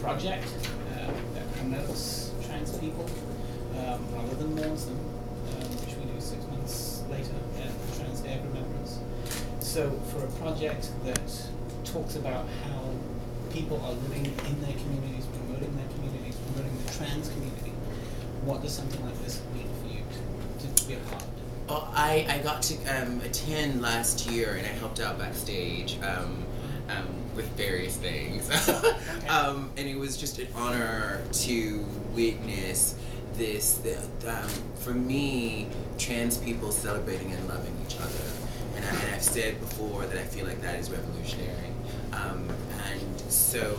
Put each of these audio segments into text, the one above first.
project that promotes trans people rather than mourns them, which we do 6 months later at Trans Day of Remembrance. So for a project that talks about how people are living in their communities, promoting the trans community, what does something like this mean for you to be a part of it? Well, I got to attend last year, and I helped out backstage with various things. And it was just an honor to witness this, for me, trans people celebrating and loving each other. And I've said before that I feel like that is revolutionary. And so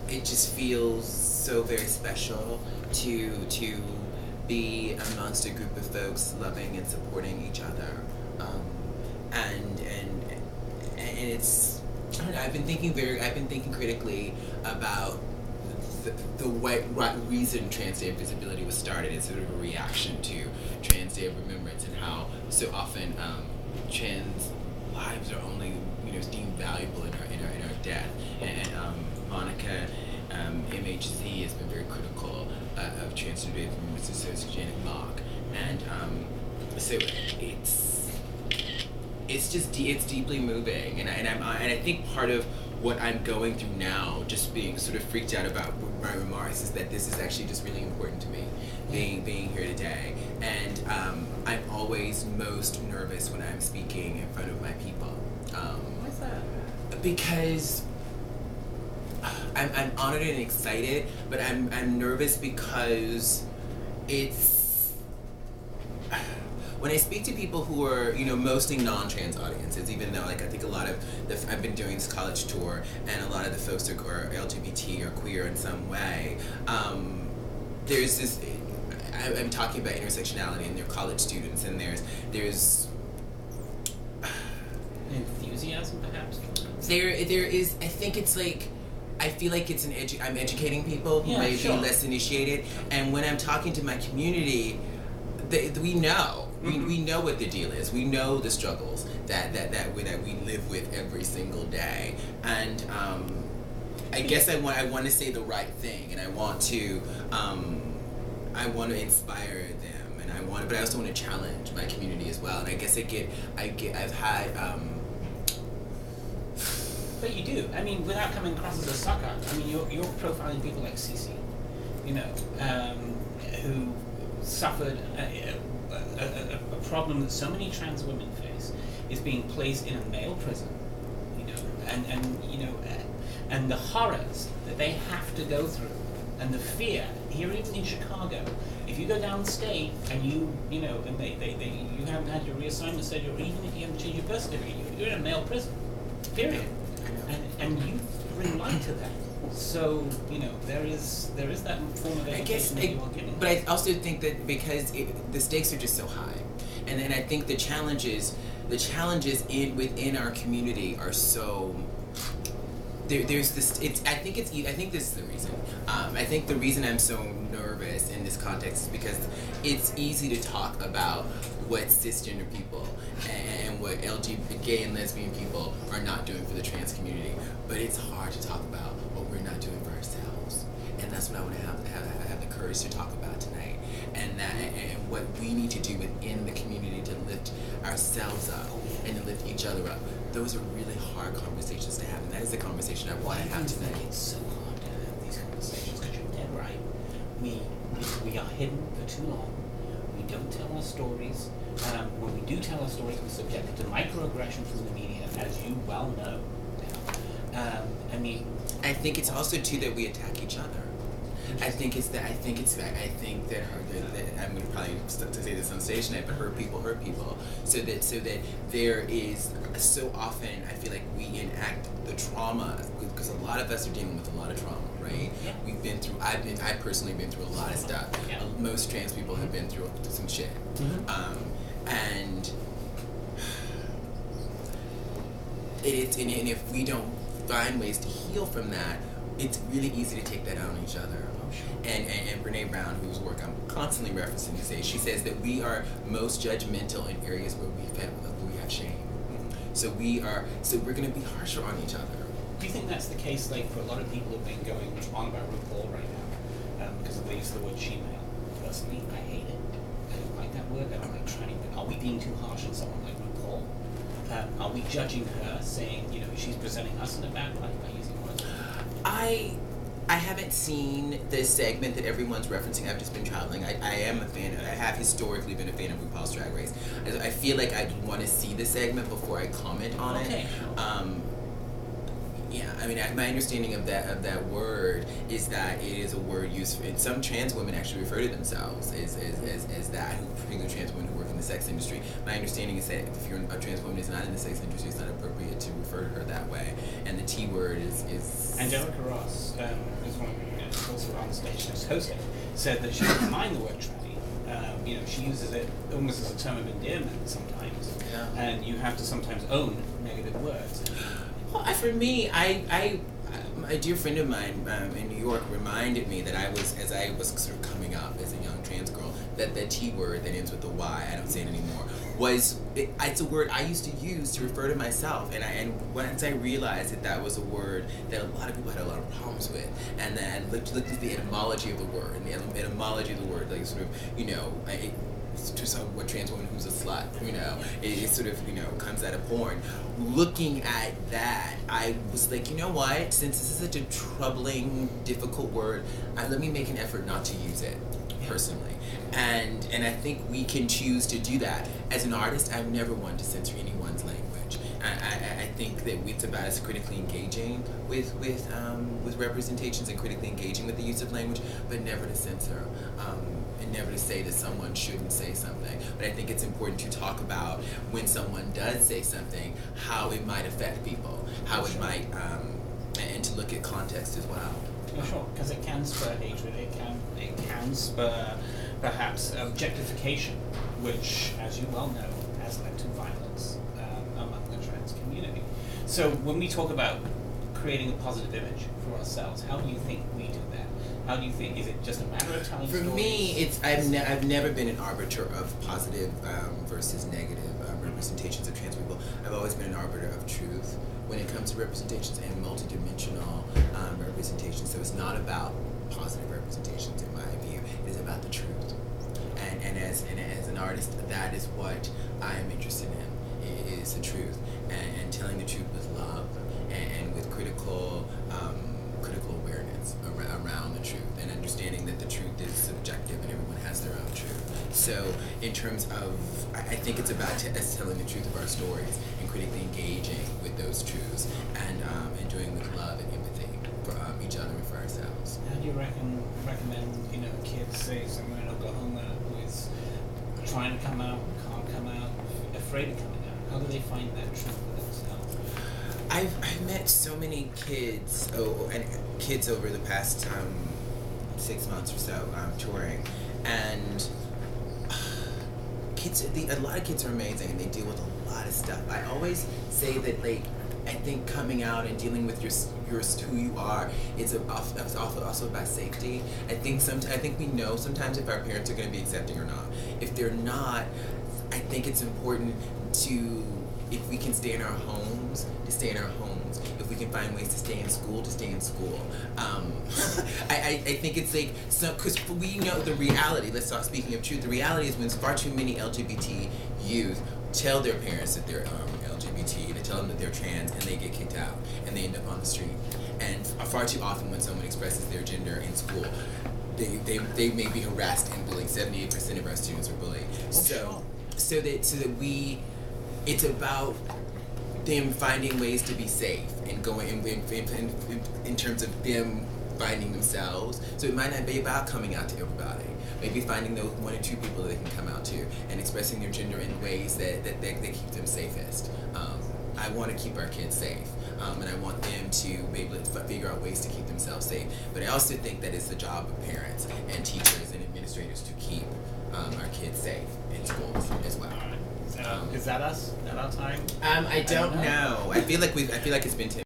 it just feels so very special to be amongst a group of folks loving and supporting each other. And it's, I don't know, I've been thinking critically about the what reason Trans Day of Visibility was started. It's sort of a reaction to Trans Day of Remembrance and how so often trans lives are only deemed valuable in our death. And Monica MHC has been very critical of Trans Day of Remembrance associated mock, and so it's deeply moving, and I think part of what I'm going through now, just being sort of freaked out about my remarks, is that this is actually just really important to me, being here today. And I'm always most nervous when I'm speaking in front of my people. Why's that? Because I'm honored and excited, but I'm nervous because it's, when I speak to people who are, mostly non-trans audiences, even though, I think a lot of I've been doing this college tour, and a lot of the folks are LGBT or queer in some way, there's this, I'm talking about intersectionality, and they're college students, and there's enthusiasm, perhaps? There is, I think it's like, I feel like it's I'm educating people who may be less initiated, and when I'm talking to my community, we know. We know what the deal is. We know the struggles that we live with every single day, and I guess I want to say the right thing, and I want to inspire them, and but I also want to challenge my community as well. And I guess I've had. But you do. I mean, without coming across as a sucker. I mean, you're profiling people like Cece, who suffered a problem that so many trans women face, is being placed in a male prison, and the horrors that they have to go through, and the fear here, even in Chicago. If you go downstate and you haven't had your reassignment schedule, or even if you haven't changed your birth certificate, you're in a male prison. Period. And you bring light to that. So, there is that form of education that you are getting. But I also think that because the stakes are just so high, and then I think the challenges within our community are so. There's this. I think this is the reason. I think the reason I'm so nervous in this context is because it's easy to talk about what cisgender people and what LGBT, gay and lesbian people are not doing for the trans community, but it's hard to talk about what we're not doing for ourselves, and that's what I want to have the courage to talk about tonight, and what we need to do within the community to lift ourselves up and to lift each other up. Those are really hard conversations to have, and that is the conversation I want to have tonight. It's so hard to have these conversations because you're dead right. We are hidden for too long. We don't tell our stories. When we do tell our stories, we're subjected to microaggression from the media, as you well know. I think it's also too that we attack each other. I think that I'm going to probably say this on stage tonight, but hurt people. So that there is so often I feel like we enact the trauma, because a lot of us are dealing with a lot of trauma, right? Yeah. I've personally been through a lot of stuff. Yeah. Most trans people have been through some shit, and if we don't find ways to heal from that, it's really easy to take that out on each other. And Brene Brown, whose work I'm constantly referencing these days, she says that we are most judgmental in areas where we have shame. So we're going to be harsher on each other Do you think that's the case, like, for a lot of people who've been going on about RuPaul right now, because of the use of the word she-male? Personally, I hate it. I don't like that word. I don't like trying to. Are we being too harsh on someone like RuPaul? Are we judging her, saying, you know, she's presenting us in a bad light by using words? I haven't seen the segment that everyone's referencing. I've just been traveling. I am a fan. I have historically been a fan of RuPaul's Drag Race. I feel like I want to see the segment before I comment on it. Yeah, I mean, my understanding of that word is that it is a word used, and some trans women actually refer to themselves as that, particularly trans women who work in the sex industry. My understanding is that if you're a trans woman who's not in the sex industry, it's not appropriate to refer to her that way. And the T word is... Angelica Ross, who's one of also on stage hosting, said that she doesn't mind the word tranny. You know, she uses it almost as a term of endearment sometimes, and you have to sometimes own negative words. Well, for me, a dear friend of mine in New York reminded me that as I was sort of coming up as a young trans girl, that the T word that ends with the Y, I don't say it anymore, it's a word I used to use to refer to myself, and once I realized that was a word that a lot of people had a lot of problems with, and then looked at the etymology of the word, and the etymology of the word, like sort of, you know, to some trans woman who's a slut, you know, it sort of, you know, comes out of porn. Looking at that, I was like, you know what, since this is such a troubling, difficult word, let me make an effort not to use it, personally. And I think we can choose to do that. As an artist, I've never wanted to censor anyone's language. I think that it's about us critically engaging with representations and critically engaging with the use of language, but never to censor. And never to say that someone shouldn't say something. But I think it's important to talk about when someone does say something, how it might affect people, how it might, and to look at context as well. Yeah, sure, because it can spur hatred, it can spur perhaps objectification, which, as you well know, has led to violence among the trans community. So when we talk about creating a positive image for ourselves, how do you think we do that? How do you think, is it just a matter of telling stories? For me, I've never been an arbiter of positive versus negative representations of trans people. I've always been an arbiter of truth when it comes to representations and multidimensional representations. So it's not about positive representations in my view. It is about the truth. And as an artist, that is what I'm interested in, is the truth. And telling the truth with love and with critical awareness around the truth, and understanding that the truth is subjective and everyone has their own truth. So in terms of, I think it's about us telling the truth of our stories and critically engaging with those truths, and doing with love and empathy for each other and for ourselves. How do you recommend, you know, kids, say somewhere in Oklahoma who is trying to come out, can't come out, afraid of coming out? How do they find that truth for themselves? I've met so many kids, kids over the past 6 months or so touring, and a lot of kids are amazing and they deal with a lot of stuff. I always say that, like, I think coming out and dealing with your who you are is also about safety. I think we know sometimes if our parents are going to be accepting or not. If they're not, I think it's important to, if we can stay in our homes, to stay in our homes. If we can find ways to stay in school, to stay in school. I think it's like, because we know the reality, let's talk, speaking of truth, the reality is when far too many LGBT youth tell their parents that they're LGBT, they tell them that they're trans, and they get kicked out, and they end up on the street. And far too often when someone expresses their gender in school, they may be harassed and bullied. 78% of our students are bullied. So that we, it's about them finding ways to be safe and going in terms of them finding themselves. So it might not be about coming out to everybody. Maybe finding those 1 or 2 people that they can come out to and expressing their gender in ways that keep them safest. I want to keep our kids safe, and I want them to be able to figure out ways to keep themselves safe. But I also think that it's the job of parents and teachers and administrators to keep our kids safe in schools as well. Is that us? Is that our time? I don't know. I feel like it's been 10